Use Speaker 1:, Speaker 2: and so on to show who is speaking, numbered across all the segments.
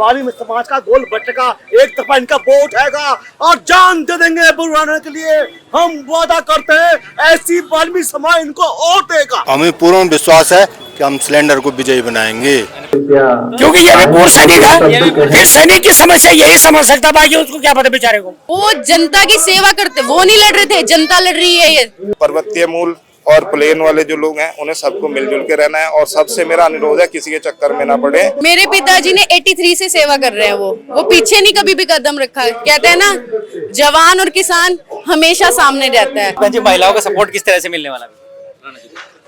Speaker 1: बाली में समाज का गोल बटेगा, एक दफा इनका वोट हैगा और जान दे देंगे बुलवाने के लिए। हम वादा करते हैं ऐसी बाल्मी समाज इनको वोट देगा।
Speaker 2: हमें पूर्ण विश्वास है कि हम सिलेंडर को विजयी बनाएंगे,
Speaker 3: क्योंकि ये भी पूर्व सैनिक है। फिर सैनिक की समस्या यही समझ सकता, बाकी उसको क्या पता बेचारे को।
Speaker 4: वो जनता की सेवा करते, वो नहीं लड़ रहे थे, जनता लड़ रही है। ये
Speaker 5: पर्वतीय मूल और प्लेन वाले जो लोग हैं उन्हें सबको मिलजुल के रहना है और सबसे मेरा अनुरोध है किसी के चक्कर में ना पड़े।
Speaker 4: मेरे पिताजी ने 83 से सेवा कर रहे हैं, वो पीछे नहीं कभी भी कदम रखा है। कहते हैं ना, जवान और किसान हमेशा सामने रहता है।
Speaker 6: महिलाओं का सपोर्ट किस तरह से मिलने वाला है?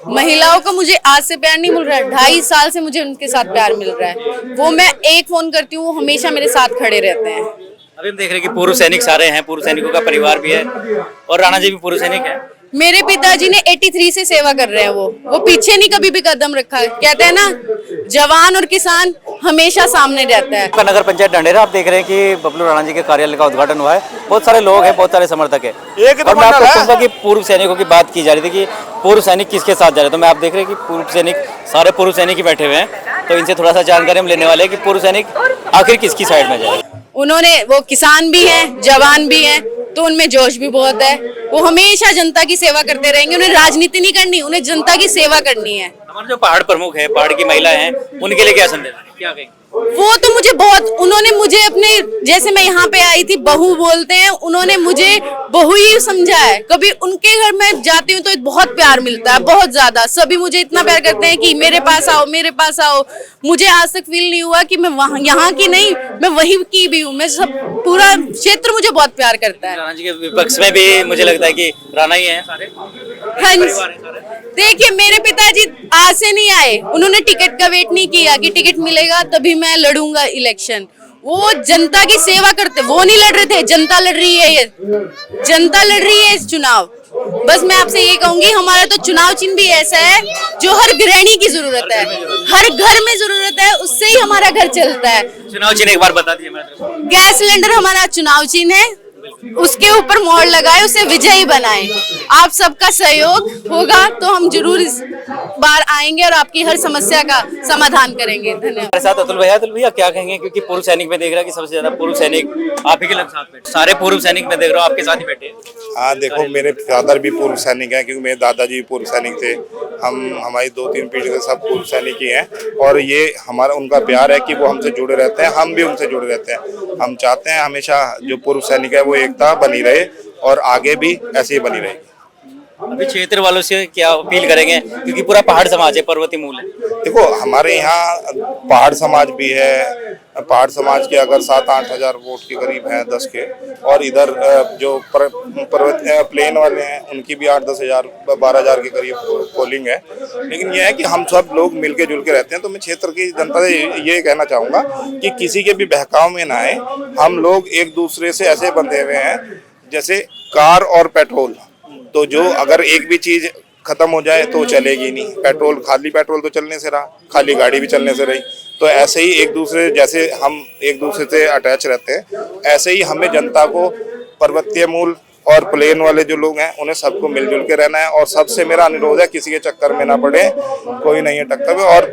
Speaker 4: महिलाओं का मुझे आज से प्यार नहीं मिल रहा है, 2.5 साल से मुझे उनके साथ प्यार मिल रहा है। वो मैं एक फोन करती हूँ, वो हमेशा मेरे साथ खड़े रहते हैं।
Speaker 6: अभी हम देख रहे हैं कि पूर्व सैनिक सारे हैं, पूर्व सैनिकों का परिवार भी है और राणा जी भी पूर्व सैनिक है।
Speaker 4: मेरे पिताजी ने 83 से सेवा कर रहे हैं, वो पीछे नहीं कभी भी कदम रखा है। कहते हैं ना, जवान और किसान हमेशा सामने रहता है।
Speaker 6: नगर पंचायत ढंढेरा आप देख रहे हैं कि बबलू राणा जी के कार्यालय का उद्घाटन हुआ है। बहुत सारे लोग हैं, बहुत सारे समर्थक हैं। और मैं आपको पूछा कि पूर्व सैनिकों की बात की जा रही थी कि पूर्व सैनिक किसके साथ जा रहे हैं, तो मैं आप देख रहे हैं कि पूर्व सैनिक सारे पूर्व सैनिक ही बैठे हुए हैं। तो इनसे थोड़ा सा जानकारी हम लेने वाले हैं कि पूर्व सैनिक आखिर किसकी साइड में जाए।
Speaker 4: उन्होंने, वो किसान भी हैं, जवान भी हैं, तो उनमें जोश भी बहुत है। वो हमेशा जनता की सेवा करते रहेंगे। उन्हें राजनीति नहीं करनी, उन्हें जनता की सेवा करनी है।
Speaker 6: हमारे जो पहाड़ प्रमुख है, पहाड़ की महिला हैं, उनके लिए क्या संदेश है, क्या कहेंगे?
Speaker 4: वो तो मुझे बहुत, उन्होंने मुझे अपने, जैसे मैं यहाँ पे आई थी, बहू बोलते हैं, उन्होंने मुझे बहू ही समझा है। कभी उनके घर में जाती हूँ तो बहुत प्यार मिलता है, बहुत ज्यादा। सभी मुझे इतना प्यार करते हैं कि मेरे पास आओ, मेरे पास आओ। मुझे आज तक फील नहीं हुआ कि मैं वहाँ, यहाँ की नहीं, मैं वहीं की भी हूँ। मैं सब, पूरा क्षेत्र मुझे बहुत प्यार करता है।
Speaker 6: राणा जी के विपक्ष में भी मुझे लगता है कि राणा ही है सारे।
Speaker 4: देखिए, मेरे पिताजी आज से नहीं आए, उन्होंने टिकट का वेट नहीं किया कि टिकट मिलेगा तभी मैं लड़ूंगा इलेक्शन। वो जनता की सेवा करते, वो नहीं लड़ रहे थे, जनता लड़ रही है। ये जनता लड़ रही है इस चुनाव। बस मैं आपसे ये कहूंगी, हमारा तो चुनाव चिन्ह भी ऐसा है जो हर गृहिणी की जरूरत है, हर घर में जरूरत है, उससे ही हमारा घर चलता है।
Speaker 6: चुनाव चिन्ह एक बार बता दीजिए।
Speaker 4: गैस सिलेंडर हमारा चुनाव चिन्ह है, उसके ऊपर मोहर लगाए, उसे विजयी बनाएं। आप सबका सहयोग होगा तो हम जरूर इस बार आएंगे और आपकी हर समस्या का समाधान करेंगे। धन्यवाद।
Speaker 6: हमारे साथ अतुल भैया क्या कहेंगे, क्योंकि पूर्व सैनिक में देख रहा है कि सबसे ज्यादा पूर्व सैनिक आप ही के लोग साथ बैठे, सारे पूर्व सैनिक में देख रहा हूँ आपके साथ ही बैठे।
Speaker 5: हाँ देखो, मेरे फादर भी पूर्व सैनिक हैं, क्योंकि मेरे दादाजी भी पूर्व सैनिक थे। हमारी 2-3 पीढ़ी से सब पूर्व सैनिक ही हैं और ये हमारा उनका प्यार है कि वो हमसे जुड़े रहते हैं, हम भी उनसे जुड़े रहते हैं। हम चाहते हैं हमेशा जो पूर्व सैनिक है वो एकता बनी रहे और आगे भी ऐसे ही बनी रहेगी।
Speaker 6: अभी क्षेत्र वालों से क्या अपील करेंगे, क्योंकि पूरा पहाड़ समाज है, पर्वतीय मूल है।
Speaker 5: देखो, हमारे यहाँ पहाड़ समाज भी है। पहाड़ समाज के अगर 7-8 हजार वोट के करीब हैं, 10 के, और इधर जो पर्वत प्लेन वाले हैं उनकी भी 8-10 हजार 12 हजार के करीब पोलिंग है। लेकिन यह है कि हम सब लोग मिलके जुल के रहते हैं। तो मैं क्षेत्र की जनता से ये कहना चाहूँगा कि किसी के भी बहकाव में ना आए। हम लोग एक दूसरे से ऐसे बंधे हुए हैं जैसे कार और पेट्रोल। तो जो अगर एक भी चीज खत्म हो जाए तो चलेगी नहीं। पेट्रोल, खाली पेट्रोल तो चलने से रहा, खाली गाड़ी भी चलने से रही। तो ऐसे ही एक दूसरे, जैसे हम एक दूसरे से अटैच रहते हैं, ऐसे ही हमें जनता को पर्वतीय मूल और प्लेन वाले जो लोग हैं उन्हें सबको मिलजुल के रहना है और सबसे मेरा अनुरोध है किसी के चक्कर में ना पड़े, कोई नहीं अटकता है। और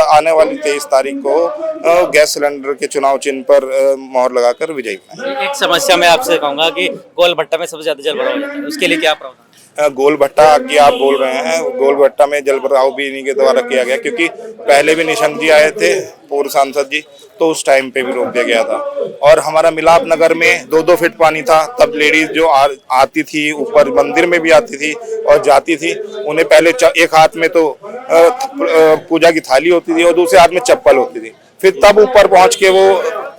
Speaker 5: आने वाली 23 तारीख को गैस सिलेंडर के चुनाव चिन्ह पर मोहर लगाकर विजयी बनाएं।
Speaker 6: एक समस्या मैं आपसे कहूंगा कि गोल भट्टा में सबसे ज्यादा जल भराव होता है, उसके लिए क्या प्रावधान?
Speaker 5: गोल भट्टा की आप बोल रहे हैं, गोल भट्टा में जल भराव भी इन्हीं के द्वारा किया गया, क्योंकि पहले भी निशंक जी आए थे, पूर्व सांसद जी, तो उस टाइम पे भी रोक दिया गया था। और हमारा मिलाप नगर में 2-2 फीट पानी था। तब लेडीज जो आती थी, ऊपर मंदिर में भी आती थी और जाती थी, उन्हें पहले एक हाथ में तो पूजा की थाली होती थी और दूसरे हाथ में चप्पल होती थी। फिर तब ऊपर पहुंच के वो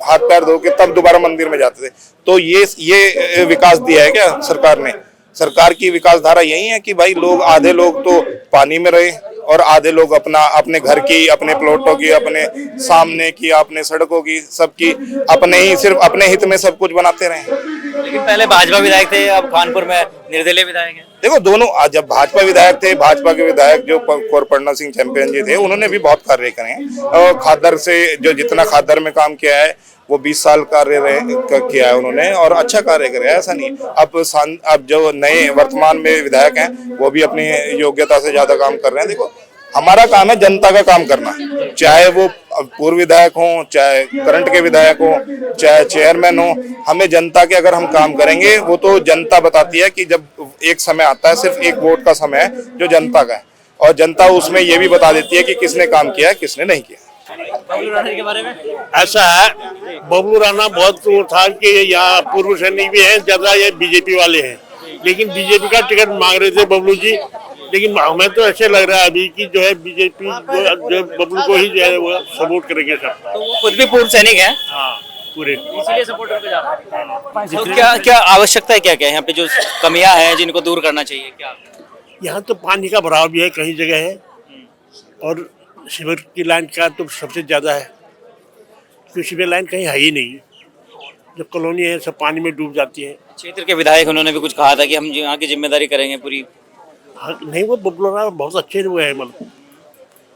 Speaker 5: हाथ पैर धो के तब दोबारा मंदिर में जाते थे। तो ये विकास दिया है क्या सरकार ने? सरकार की विकासधारा यही है कि भाई लोग, आधे लोग तो पानी में रहे और आधे लोग अपने घर की, अपने प्लॉटों की, अपने सामने की, अपने सड़कों की, सबकी अपने ही, सिर्फ अपने हित में सब कुछ बनाते रहे।
Speaker 6: लेकिन पहले भाजपा विधायक थे, अब कानपुर में निर्दलीय विधायक हैं।
Speaker 5: देखो, दोनों, जब भाजपा विधायक थे, भाजपा के विधायक जो कोरपन्ना सिंह चैंपियन जी थे, उन्होंने भी बहुत कार्य करे हैं। और खादर से जो जितना खादर में काम किया है वो 20 साल कार्य किया है उन्होंने और अच्छा कार्य करे, ऐसा नहीं। अब जो नए वर्तमान में विधायक हैं वो भी अपनी योग्यता से ज्यादा काम कर रहे हैं। देखो, हमारा काम है जनता का काम करना, चाहे वो पूर्व विधायक हो, चाहे करंट के विधायक हो, चाहे चेयरमैन हो। हमें जनता के अगर हम काम करेंगे, वो तो जनता बताती है कि जब एक समय आता है, सिर्फ एक वोट का समय है जो जनता का है, और जनता उसमें ये भी बता देती है कि किसने काम किया है, किसने नहीं किया।
Speaker 6: बबलू राणा जी के बारे में
Speaker 7: ऐसा है, बबलू राणा बहुत वो था कि यहाँ पूर्व सैनिक भी हैं, ज्यादा ये बीजेपी वाले हैं, लेकिन बीजेपी का टिकट मांग रहे थे बबलू जी, लेकिन हमें तो ऐसे लग रहा है अभी कि जो है बीजेपी जो बबलू को ही जो है वो सपोर्ट करेंगे सब।
Speaker 6: तो वो खुद भी पूर्व सैनिक है,
Speaker 7: हाँ पूरे,
Speaker 6: इसीलिए सपोर्ट करके जा रहे हैं। तो क्या क्या आवश्यकता है, क्या क्या यहाँ पे जो कमियां हैं जिनको दूर करना चाहिए, क्या?
Speaker 7: यहाँ तो पानी का भराव भी है कई जगह है, और सीवर की लाइन का तो सबसे ज्यादा है, क्योंकि सीवर लाइन कहीं है ही नहीं, जब कॉलोनी है सब पानी में डूब जाती है।
Speaker 6: क्षेत्र के विधायक उन्होंने भी कुछ कहा था कि हम यहाँ की जिम्मेदारी करेंगे पूरी।
Speaker 7: हाँ, नहीं वो बबलू राणा बहुत अच्छे वो है, मतलब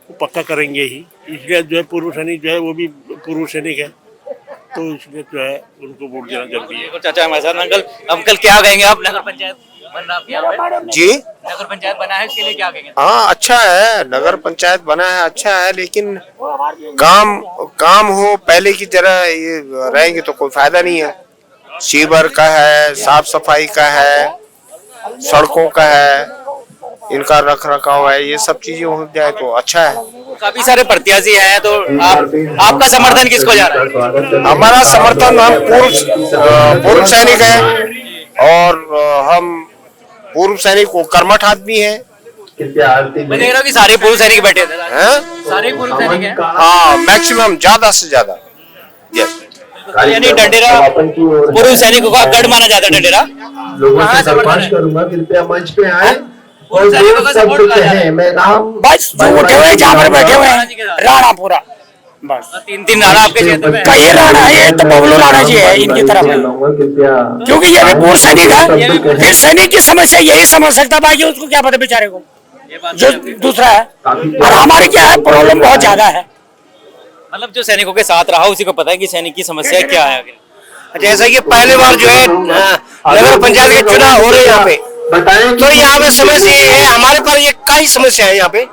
Speaker 7: वो पक्का करेंगे ही, इसलिए जो है पूर्व सैनिक जो है वो भी पूर्व सैनिक है, तो इसलिए जो है उनको वोट देना जरूरी है।
Speaker 6: चाचा हमारे साथ। अंकल अंकल क्या कहेंगे आप? नगर पंचायत बन रहा है यहाँ पे?
Speaker 8: जी
Speaker 6: नगर पंचायत बना है, इसके लिए क्या कहेंगे?
Speaker 8: हाँ, अच्छा है, नगर पंचायत बना है, अच्छा है, लेकिन काम हो पहले की तरह ये रहेंगे तो कोई फायदा नहीं है। सीवर का है, साफ सफाई का है, सड़कों का है, इनका रख रखाव है, ये सब चीजें हो जाए तो अच्छा है।
Speaker 6: काफी सारे प्रत्याशी हैं, तो आपका समर्थन किसको जा रहा है?
Speaker 8: हमारा समर्थन, हम पूर्व सैनिक हैं, और हम पूर्व सैनिक को कर्मठ आदमी है।
Speaker 6: मैं देख रहा हूँ कि सारे पूर्व सैनिक बैठे थे। सारे पूर्व सैनिक हैं?
Speaker 8: हाँ, मैक्सिमम, ज्यादा से ज्यादा। यस,
Speaker 6: यानी डंडेरा पूर्व सैनिकों का गढ़ माना जाता है। डंडेरा
Speaker 9: लोगों से दरख्वास्त करूंगा कृपया मंच पे आए और जो शब्द कहें, मैं राम
Speaker 3: बस जो उठे हुए जहाँ पर बैठे हुए हैं राणा पूरा, बस
Speaker 6: तीन राणा आपके क्षेत्र में
Speaker 3: कई राणा है, ये तो बबलू राणा जी है इनकी तरफ,
Speaker 9: कृपया,
Speaker 3: क्योंकि ये भी पूर्व सैनिक है। फिर सैनिक की समस्या यही समझ सकता, बाकी उसको क्या पता बेचारे को, जो दूसरा है। और हमारे क्या है, प्रॉब्लम बहुत ज्यादा है।
Speaker 6: मतलब जो सैनिकों के साथ रहा उसी को पता है कि सैनिक की समस्या क्या है आगे।
Speaker 8: जैसा कि पहली बार जो है नगर पंचायत के चुनाव हो रहे हैं यहाँ पे, तो यहाँ पे समस्या ये है, हमारे पास ये कई समस्या है यहाँ पे।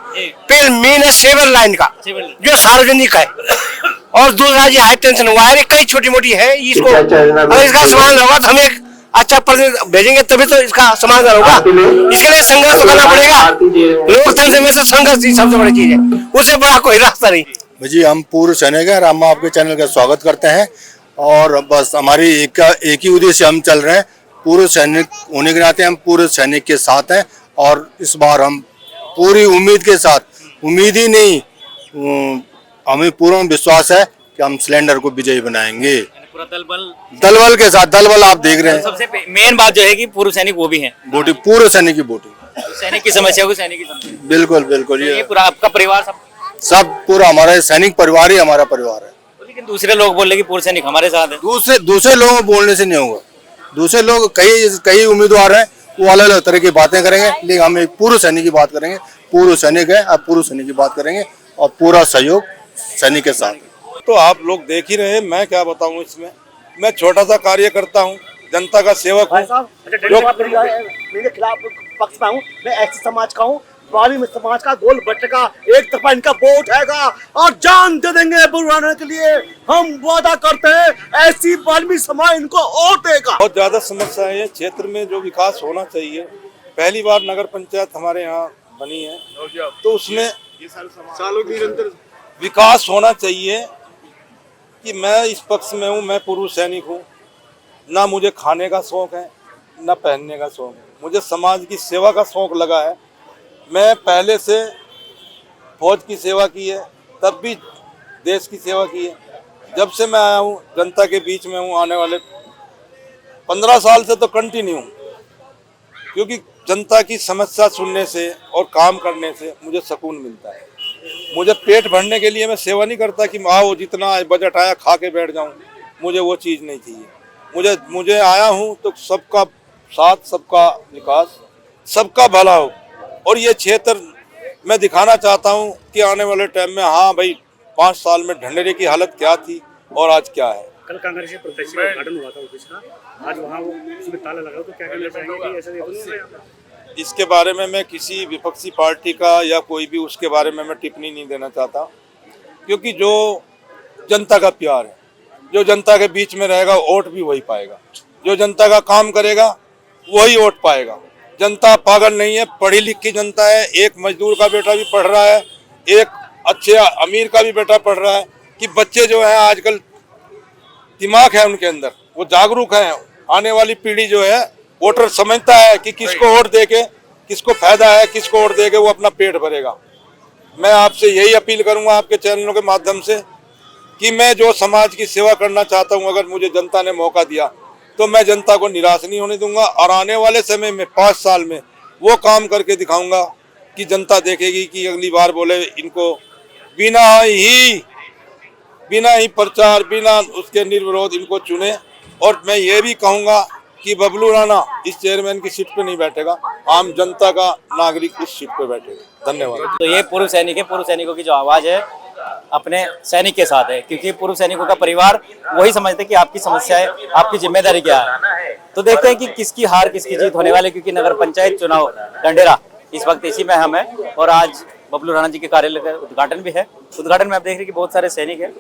Speaker 8: पहले मेन है सेवर लाइन का, जो सार्वजनिक है, और दूसरा ये हाई टेंशन वायर कई छोटी मोटी है, इसको अगर इसका समाधान होगा तो हम एक अच्छा प्रतिनिधि भेजेंगे, तभी तो इसका समाधान होगा। इसके लिए संघर्ष तो करना पड़ेगा, लोकतंत्र में से संघर्ष ही सबसे बड़ी चीज है, उससे बड़ा कोई रास्ता नहीं।
Speaker 2: जी, हम पूर्व सैनिक हैं, हम आपके चैनल का स्वागत करते हैं, और बस हमारी एक ही उद्देश्य हम चल रहे हैं, पूर्व सैनिक होने के नाते हम पूर्व सैनिक के साथ हैं, और इस बार हम पूरी उम्मीद के साथ, उम्मीद ही नहीं, हमें पूर्ण विश्वास है कि हम सिलेंडर को विजयी बनाएंगे।
Speaker 6: पूरा
Speaker 2: दलबल के साथ, दलबल आप देख रहे हैं।
Speaker 6: सबसे मेन बात जो है कि पूर्व सैनिक वो भी हैं,
Speaker 2: वोटिंग पूर्व सैनिक की वोटिंग,
Speaker 6: सैनिक की समस्या को सैनिक की समस्या।
Speaker 2: बिल्कुल बिल्कुल,
Speaker 6: ये पूरा आपका परिवार
Speaker 2: सब पूरा हमारा सैनिक परिवार ही हमारा परिवार है।
Speaker 6: लेकिन दूसरे लोग बोल रहे कि पूर्व सैनिक हमारे साथ है।
Speaker 2: दूसरे लोगों को बोलने से नहीं होगा, दूसरे लोग कई उम्मीदवार हैं, वो अलग अलग तरह की बातें करेंगे, लेकिन हम एक पूर्व सैनिक की बात करेंगे। पूर्व सैनिक है, अब पूर्व सैनिक की बात करेंगे, और पूरा सहयोग सैनिक के साथ।
Speaker 5: तो आप लोग देख ही रहे हैं, मैं क्या बताऊं इसमें। मैं छोटा सा कार्य करता हूं, जनता का सेवक हूं।
Speaker 1: मेरे खिलाफ पक्ष में हूँ, मैं ऐसे समाज का हूँ, वाली में समाज का गोल बटेगा, एक तरफा इनका वोट हैगा, और जान दे देंगे बुराने के लिए। हम वादा करते हैं ऐसी वाल्मीकि समाज इनको वोट देगा।
Speaker 5: बहुत ज्यादा समस्या है क्षेत्र में, जो विकास होना चाहिए। पहली बार नगर पंचायत हमारे यहाँ बनी है, तो उसमें सालों की निरंतर विकास होना चाहिए। कि मैं इस पक्ष में हूँ, मैं पूर्व सैनिक हूँ, ना मुझे खाने का शौक है, ना पहनने का शौक है, मुझे समाज की सेवा का शौक लगा है। मैं पहले से फौज की सेवा की है, तब भी देश की सेवा की है। जब से मैं आया हूँ, जनता के बीच में हूँ, आने वाले 15 साल से तो कंटिन्यू हूँ, क्योंकि जनता की समस्या सुनने से और काम करने से मुझे सुकून मिलता है। मुझे पेट भरने के लिए मैं सेवा नहीं करता कि आओ जितना बजट आया खा के बैठ जाऊँ, मुझे वो चीज़ नहीं चाहिए। मुझे आया हूँ तो सबका साथ, सबका विकास, सबका भला हो। और ये क्षेत्र मैं दिखाना चाहता हूँ कि आने वाले टाइम में, हाँ भाई, 5 साल में ढंढेरे की हालत क्या थी और आज क्या है।
Speaker 7: कल कांग्रेस के प्रत्याशी का उद्घाटन हुआ था ऑफिस का, आज वहाँ वो उसमें ताला लगा, तो क्या कहना चाहेंगे कि ऐसा नहीं हो रहा है?
Speaker 5: इसके बारे में मैं किसी विपक्षी पार्टी का या कोई भी उसके बारे में मैं टिप्पणी नहीं देना चाहता, क्योंकि जो जनता का प्यार है, जो जनता के बीच में रहेगा वोट भी वही पाएगा, जो जनता का काम करेगा वही वोट पाएगा। जनता पागल नहीं है, पढ़ी लिखी जनता है। एक मजदूर का बेटा भी पढ़ रहा है, एक अच्छे अमीर का भी बेटा पढ़ रहा है। कि बच्चे जो है आजकल दिमाग है उनके अंदर, वो जागरूक हैं। आने वाली पीढ़ी जो है वोटर समझता है कि किसको वोट देके किसको फायदा है, किसको वोट देके वो अपना पेट भरेगा। मैं आपसे यही अपील करूंगा आपके चैनलों के माध्यम से कि मैं जो समाज की सेवा करना चाहता हूं, अगर मुझे जनता ने मौका दिया तो मैं जनता को निराश नहीं होने दूंगा, और आने वाले समय में 5 साल में वो काम करके दिखाऊंगा कि जनता देखेगी कि अगली बार बोले इनको बिना ही प्रचार, बिना उसके निर्विरोध इनको चुने। और मैं ये भी कहूँगा कि बबलू राणा इस चेयरमैन की सीट पे नहीं बैठेगा, आम जनता का नागरिक इस सीट पे बैठेगा। धन्यवाद।
Speaker 6: तो ये पूर्व सैनिक है, पूर्व सैनिकों की जो आवाज़ है अपने सैनिक के साथ है, क्योंकि पूर्व सैनिकों का परिवार वही समझते हैं कि आपकी समस्या है, आपकी जिम्मेदारी क्या है। तो देखते हैं कि किसकी हार किसकी जीत होने वाली, क्योंकि नगर पंचायत चुनाव ढंढेरा इस वक्त इसी में हम है। और आज बबलू राणा जी के कार्यालय का उद्घाटन भी है। उद्घाटन में आप देख रहे हैं कि बहुत सारे सैनिक हैं।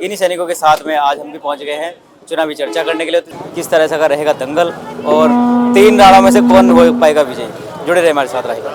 Speaker 6: इन्हीं सैनिकों के साथ में आज हम भी पहुंच गए हैं चुनावी चर्चा करने के लिए। तो किस तरह से का रहेगा दंगल और 3 राणा में से कौन हो पाएगा विजय, जुड़े रहे हमारे साथ रहेगा।